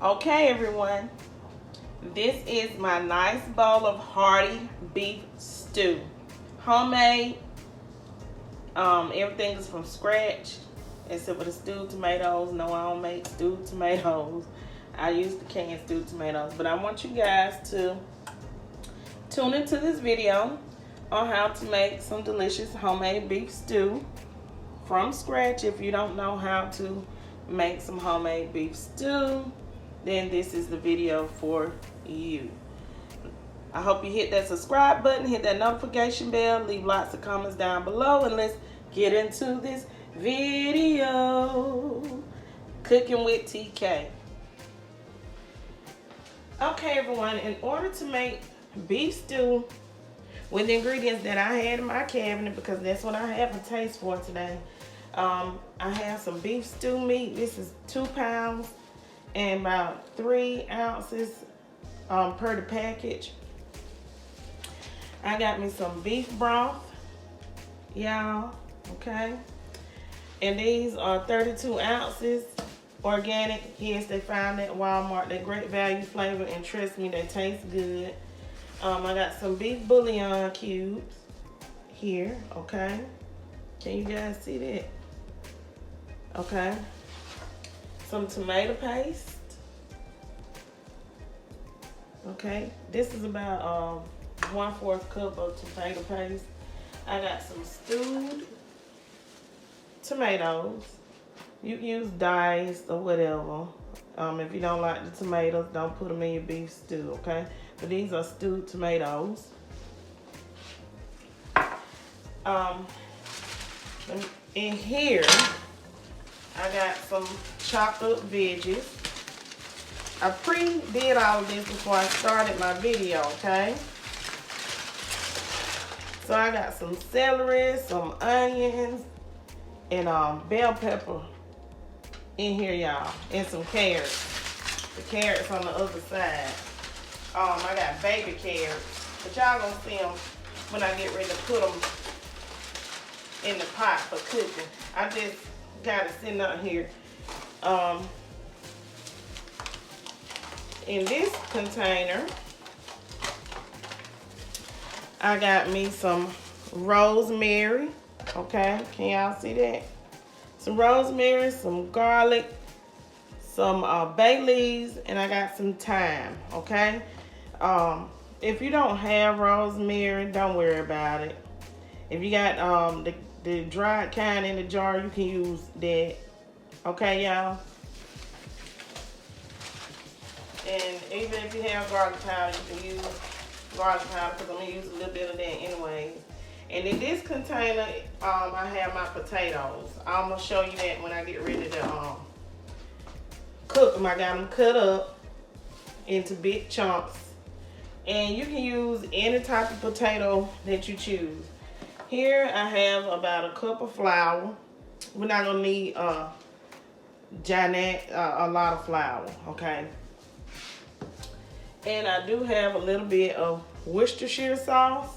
Okay, everyone, this is my nice bowl of hearty beef stew. Homemade. Everything is from scratch except for the stewed tomatoes. No, I don't make stewed tomatoes. I use the canned stewed tomatoes. But I want you guys to tune into this video on how to make some delicious homemade beef stew from scratch. If you don't know how to make some homemade beef stew, then this is the video for you. I hope you hit that subscribe button, hit that notification bell, leave lots of comments down below, and let's get into this video. Cooking with TK. Okay, everyone, in order to make beef stew with the ingredients that I had in my cabinet, because that's what I have a taste for today, I have some beef stew meat. This is 2 pounds and about 3 ounces per the package. I got me some beef broth, y'all, okay? And these are 32 ounces, organic. Yes, they found at Walmart. They're great value flavor, and trust me, they taste good. I got some beef bouillon cubes here, okay? Can you guys see that? Okay. Some tomato paste. Okay. This is about 1/4 cup of tomato paste. I got some stewed tomatoes. You can use diced or whatever. If you don't like the tomatoes, don't put them in your beef stew, okay? But these are stewed tomatoes. In here, I got some chopped up veggies. I pre-did all of this before I started my video, okay? So I got some celery, some onions, and bell pepper in here, y'all, and some carrots. The carrots on the other side. I got baby carrots, but y'all gonna see them when I get ready to put them in the pot for cooking. I just got it sitting out here. In this container, I got me some rosemary. Okay, can y'all see that? Some rosemary, some garlic, some bay leaves, and I got some thyme. Okay. If you don't have rosemary, don't worry about it. If you got the dried kind in the jar, you can use that. Okay, y'all? And even if you have garlic powder, you can use garlic powder, because I'm going to use a little bit of that anyway. And in this container, I have my potatoes. I'm going to show you that when I get ready to cook them. I got them cut up into big chunks. And you can use any type of potato that you choose. Here I have about a cup of flour. We're not gonna need a lot of flour, okay? And I do have a little bit of Worcestershire sauce.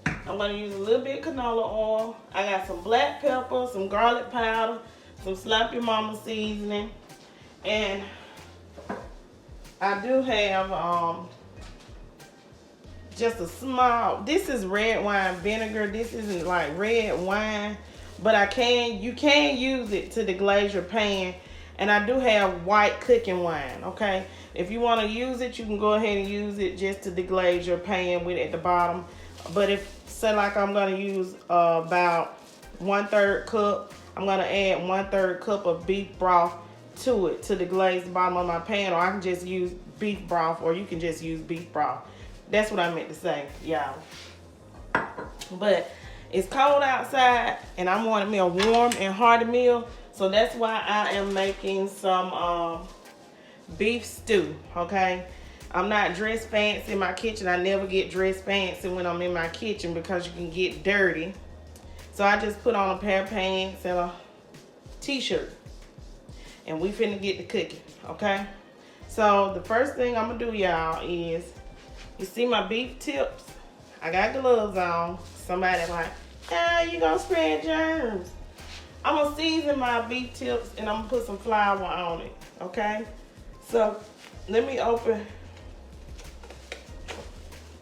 I'm gonna use a little bit of canola oil. I got some black pepper, some garlic powder, some Slap Your Mama seasoning, and I do have just a small, this is red wine vinegar. This isn't like red wine, but you can use it to deglaze your pan. And I do have white cooking wine, okay? If you want to use it, you can go ahead and use it just to deglaze your pan with at the bottom. But if, say like I'm gonna use about 1/3 cup, I'm gonna add 1/3 cup of beef broth to it to deglaze the bottom of my pan, or I can just use beef broth, or you can just use beef broth. That's what I meant to say, y'all. But it's cold outside, and I wanted me a warm and hearty meal, so that's why I am making some beef stew, okay? I'm not dressed fancy in my kitchen. I never get dressed fancy when I'm in my kitchen because you can get dirty. So I just put on a pair of pants and a t-shirt, and we finna get to cooking, okay? So the first thing I'm gonna do, y'all, is, you see my beef tips? I got gloves on. Somebody like, you gonna spread germs. I'm gonna season my beef tips, and I'm gonna put some flour on it, okay? So let me open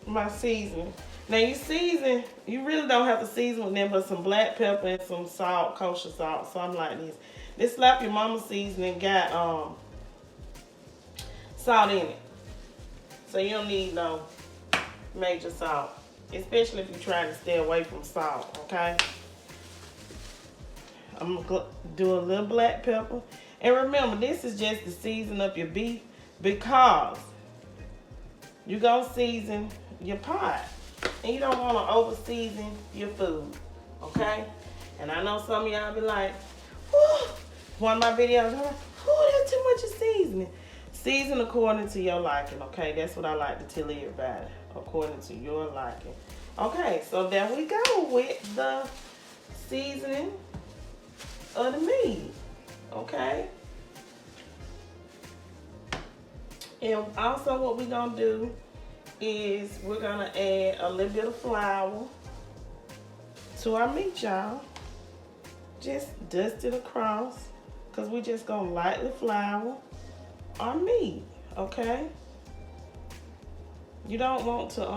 my seasoning. Now you season, you really don't have to season with them but some black pepper and some salt, kosher salt, something like this. This Slap Your Mama seasoning got salt in it. So you don't need no major salt. Especially if you're trying to stay away from salt, okay? I'm gonna do a little black pepper. And remember, this is just to season up your beef because you're gonna season your pot. And you don't wanna over season your food, okay? And I know some of y'all be like, whew, one of my videos, I'm like, whew, that's too much of seasoning. Season according to your liking, okay? That's what I like to tell everybody, according to your liking. Okay, so there we go with the seasoning of the meat, okay? And also what we're gonna do is we're gonna add a little bit of flour to our meat, y'all. Just dust it across, because we're just gonna lightly flour our meat, okay? You don't want to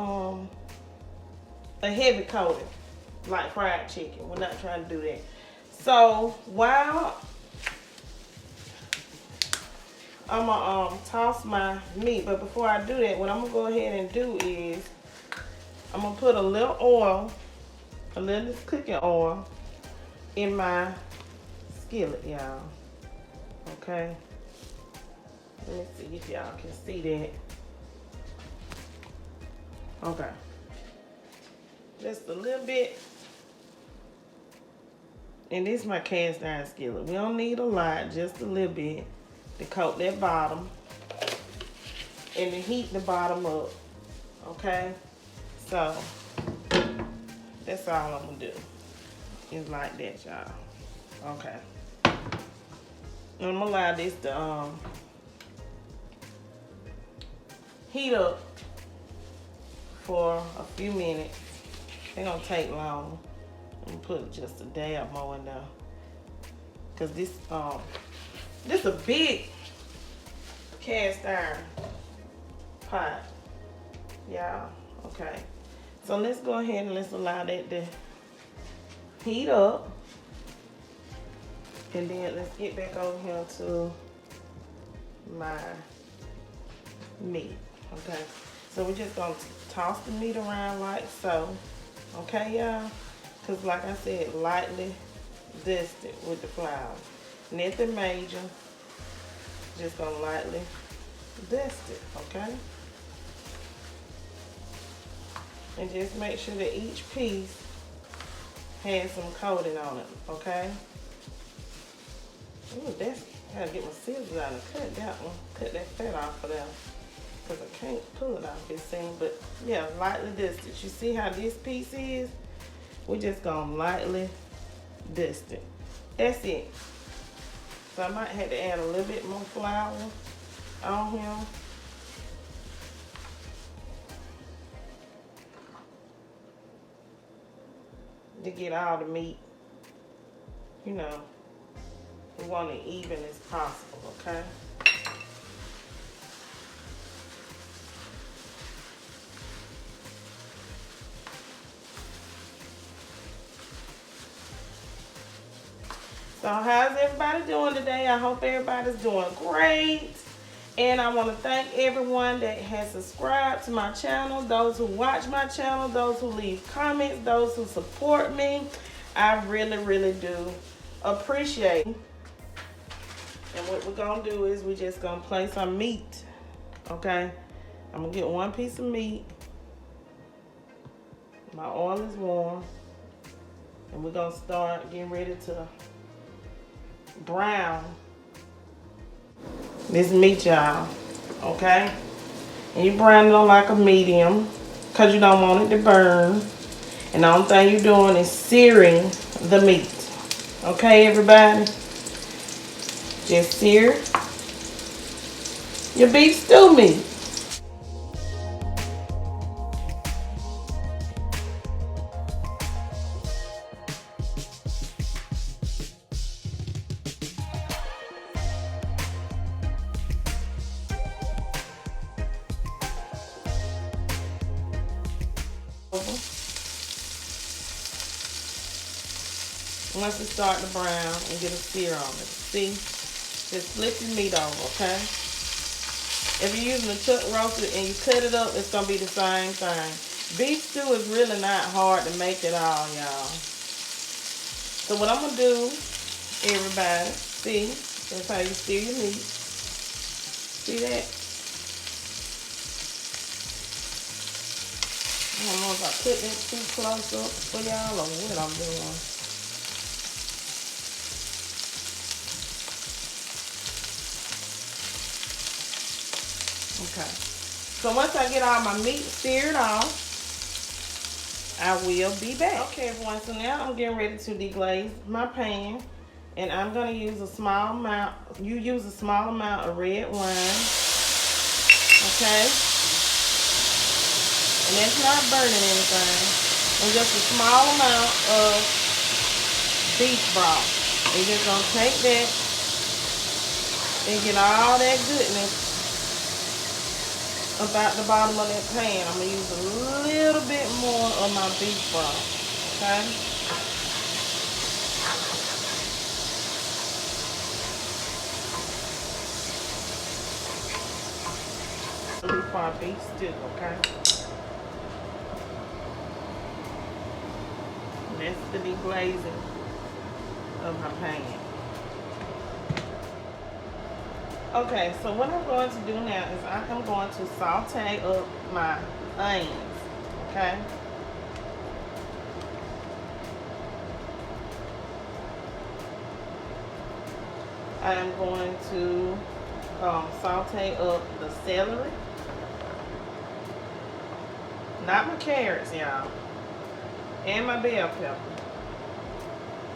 a heavy coating like fried chicken. We're not trying to do that. So while I'm gonna toss my meat, but before I do that, what I'm gonna go ahead and do is I'm gonna put a little oil, a little cooking oil in my skillet, y'all. Okay. Let me see if y'all can see that. Okay. Just a little bit. And this is my cast iron skillet. We don't need a lot, just a little bit to coat that bottom and to heat the bottom up. Okay? So, that's all I'm gonna do. It's like that, y'all. Okay. And I'm gonna allow this to heat up for a few minutes. It don't take long. I'm gonna put just a dab more in there, cause this a big cast iron pot, y'all. Okay, so let's go ahead and let's allow that to heat up, and then let's get back over here to my meat. Okay, so we're just gonna toss the meat around like so. Okay, y'all, because like I said, lightly dust it with the flour. Nothing major, just gonna lightly dust it, okay? And just make sure that each piece has some coating on it, okay? Ooh, that's, I gotta get my scissors out and cut that one, cut that fat off of there. Because I can't pull it off, it seems, but yeah, lightly dust it. You see how this piece is? We're just gonna lightly dust it. That's it. So I might have to add a little bit more flour on here. To get all the meat, you know, we want it even as possible, okay? So how's everybody doing today? I hope everybody's doing great. And I want to thank everyone that has subscribed to my channel, those who watch my channel, those who leave comments, those who support me. I really, really do appreciate it. And what we're going to do is we're just going to place our meat, okay? I'm going to get one piece of meat. My oil is warm. And we're going to start getting ready to brown this meat, y'all, okay? And you brown it on like a medium because you don't want it to burn. And the only thing you're doing is searing the meat, okay, everybody? Just sear your beef stew meat. Once it starts to brown and get a sear on it. See? Just flip your meat over, okay? If you're using a chuck roasted and you cut it up, it's going to be the same thing. Beef stew is really not hard to make at all, y'all. So what I'm going to do, everybody, see? That's how you steer your meat. See that? I don't know if I put that too close up for y'all or what I'm doing. Okay. So once I get all my meat seared off, I will be back. Okay, everyone. So now I'm getting ready to deglaze my pan. And I'm going to use a small amount. You use a small amount of red wine. Okay? And that's not burning anything. And just a small amount of beef broth. You're just going to take that and get all that goodness about the bottom of that pan. I'm going to use a little bit more of my beef broth. Okay? For our beef stew, okay? And that's the deglazing of my pan. Okay, so what I'm going to do now is I am going to saute up my onions, okay? I am going to saute up the celery. Not my carrots, y'all. And my bell pepper.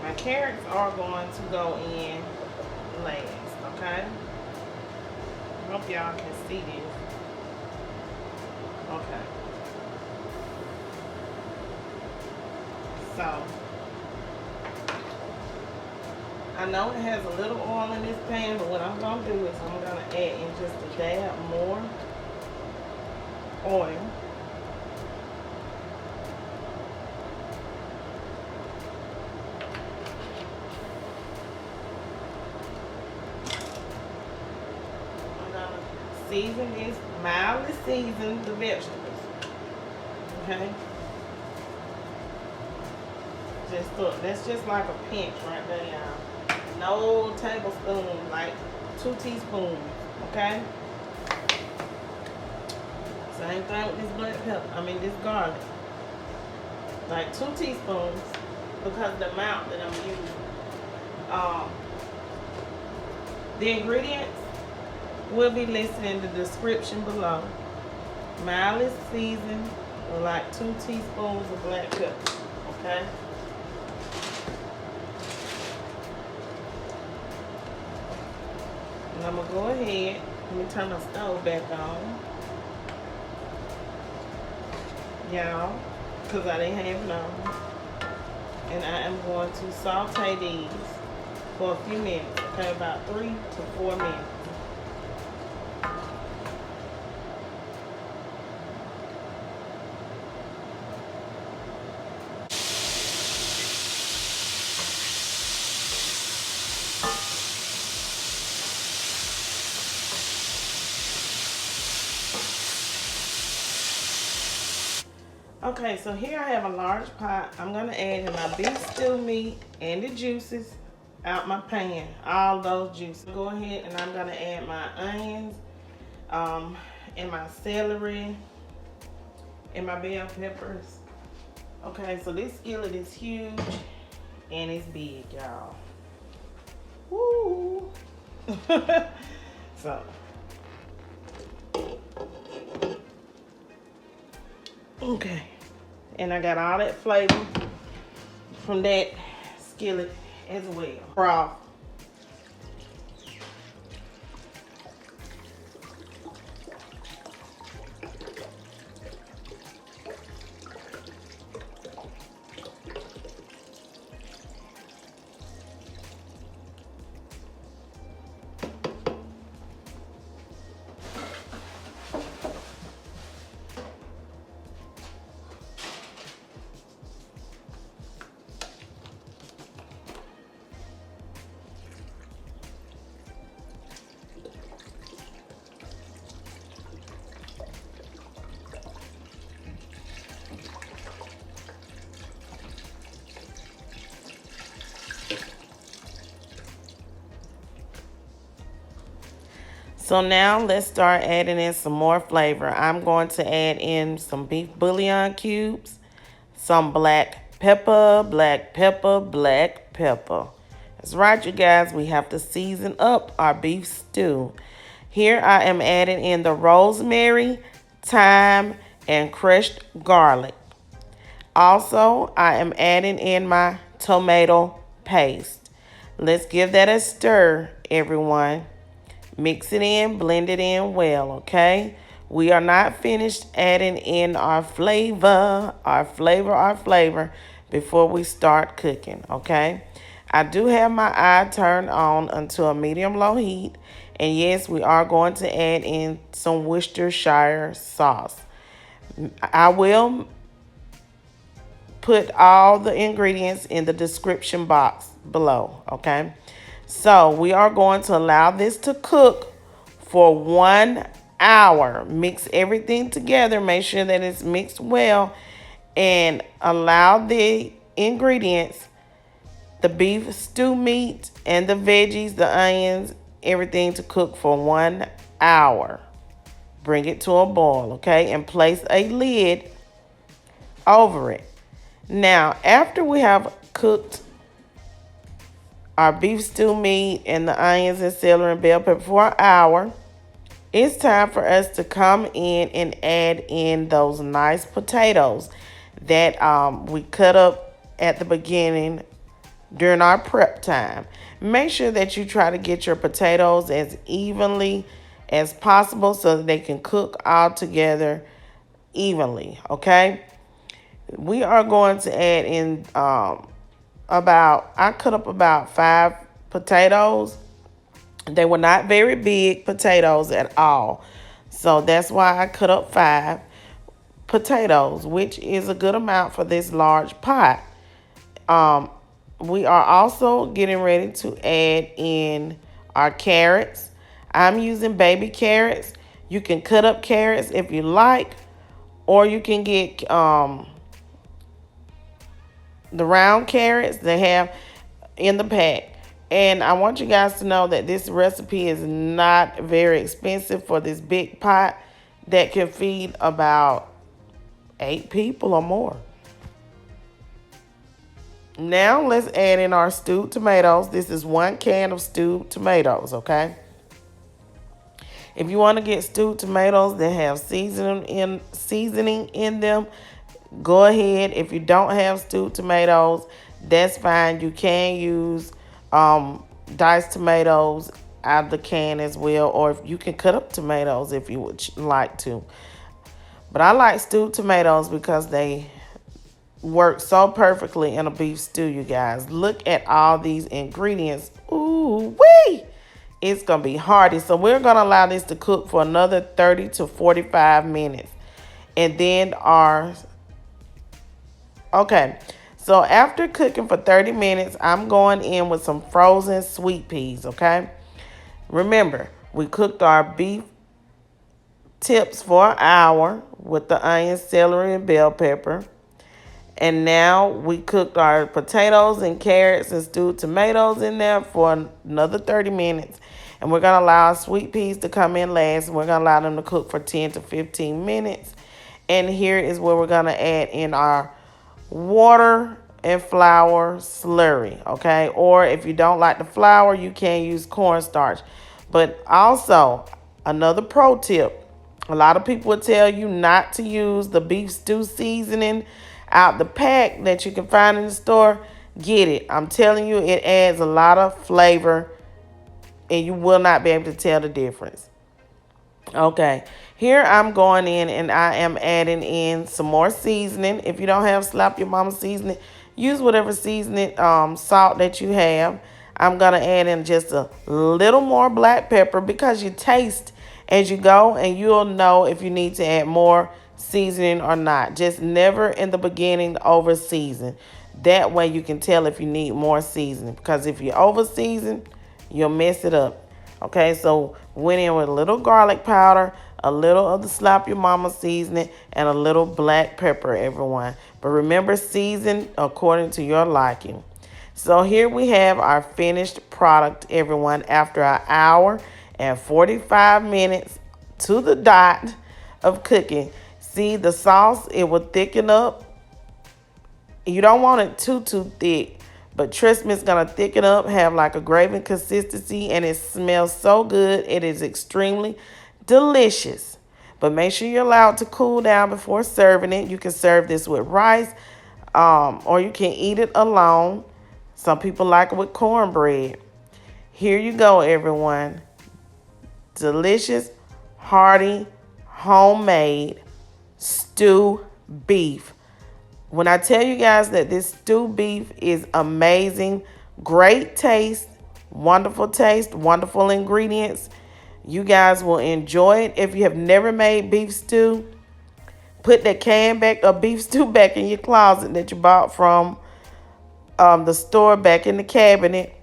My carrots are going to go in last, okay? I hope y'all can see this. Okay. So, I know it has a little oil in this pan, but what I'm going to do is I'm going to add in just a dab more oil. Season this, mildly season the vegetables. Okay? That's just like a pinch right there, y'all. No tablespoon, like 2 teaspoons. Okay? Same thing with this black pepper. This garlic. Like 2 teaspoons because of the amount that I'm using. The ingredients will be listed in the description below. Mildly seasoned, or like 2 teaspoons of black pepper. Okay? And I'm going to go ahead. Let me turn my stove back on. Y'all, because I didn't have it on. And I am going to saute these for a few minutes. Okay, about 3 to 4 minutes. Okay, so here I have a large pot. I'm going to add in my beef stew meat and the juices out my pan. All those juices. Go ahead and I'm going to add my onions, and my celery, and my bell peppers. Okay, so this skillet is huge and it's big, y'all. Woo! So. Okay. And I got all that flavor from that skillet as well. Broth. So now let's start adding in some more flavor. I'm going to add in some beef bouillon cubes, some black pepper, black pepper, black pepper. That's right, you guys. We have to season up our beef stew. Here I am adding in the rosemary, thyme, and crushed garlic. Also, I am adding in my tomato paste. Let's give that a stir, everyone. Mix it in, blend it in well, okay? We are not finished adding in our flavor before we start cooking, okay? I do have my eye turned on until a medium-low heat. And yes, we are going to add in some Worcestershire sauce. I will put all the ingredients in the description box below, okay? So we are going to allow this to cook for 1 hour. Mix everything together. Make sure that it's mixed well. And allow the ingredients, the beef stew meat and the veggies, the onions, everything to cook for 1 hour. Bring it to a boil, okay? And place a lid over it. Now, after we have cooked our beef stew meat and the onions and celery and bell pepper for an hour, it's time for us to come in and add in those nice potatoes that we cut up at the beginning during our prep time. Make sure that you try to get your potatoes as evenly as possible so that they can cook all together evenly, okay? We are going to add in I cut up about 5 potatoes. They were not very big potatoes at all. So that's why I cut up 5 potatoes, which is a good amount for this large pot. We are also getting ready to add in our carrots. I'm using baby carrots. You can cut up carrots if you like, or you can get the round carrots they have in the pack. And I want you guys to know that this recipe is not very expensive for this big pot that can feed about 8 people or more. Now let's add in our stewed tomatoes. This is 1 can of stewed tomatoes, okay? If you want to get stewed tomatoes that have seasoning in them, go ahead. If you don't have stewed tomatoes, that's fine. You can use diced tomatoes out of the can as well, or if you can cut up tomatoes if you would like to. But I like stewed tomatoes because they work so perfectly in a beef stew, you guys. Look at all these ingredients. Ooh wee! It's gonna be hearty. So we're gonna allow this to cook for another 30 to 45 minutes. And then so after cooking for 30 minutes, I'm going in with some frozen sweet peas, okay? Remember, we cooked our beef tips for an hour with the onion, celery, and bell pepper. And now we cooked our potatoes and carrots and stewed tomatoes in there for another 30 minutes. And we're going to allow our sweet peas to come in last. We're going to allow them to cook for 10 to 15 minutes. And here is where we're going to add in our water and flour slurry, okay? Or if you don't like the flour, you can use cornstarch. But also, another pro tip, a lot of people will tell you not to use the beef stew seasoning out the pack that you can find in the store. Get it. I'm telling you, it adds a lot of flavor and you will not be able to tell the difference. Okay, here I'm going in and I am adding in some more seasoning. If you don't have Slap Your Mama seasoning, use whatever seasoning salt that you have. I'm going to add in just a little more black pepper because you taste as you go and you'll know if you need to add more seasoning or not. Just never in the beginning over season. That way you can tell if you need more seasoning, because if you over season, you'll mess it up. Okay, so went in with a little garlic powder, a little of the Slap Your Mama seasoning, and a little black pepper, everyone. But remember, season according to your liking. So here we have our finished product, everyone, after an hour and 45 minutes to the dot of cooking. See the sauce, it will thicken up. You don't want it too thick, but trust me, it's gonna thicken up, have like a gravy consistency, and it smells so good. It is extremely delicious. But make sure you allow it to cool down before serving it. You can serve this with rice, or you can eat it alone. Some people like it with cornbread. Here you go, everyone. Delicious, hearty, homemade stew beef. When I tell you guys that this stew beef is amazing, great taste, wonderful ingredients, you guys will enjoy it. If you have never made beef stew, put that can back of beef stew back in your closet that you bought from the store, back in the cabinet,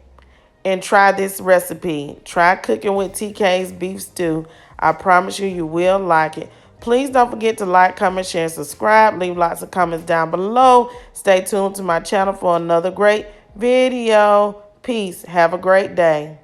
and try this recipe. Try cooking with TK's beef stew. I promise you, you will like it. Please don't forget to like, comment, share, and subscribe. Leave lots of comments down below. Stay tuned to my channel for another great video. Peace. Have a great day.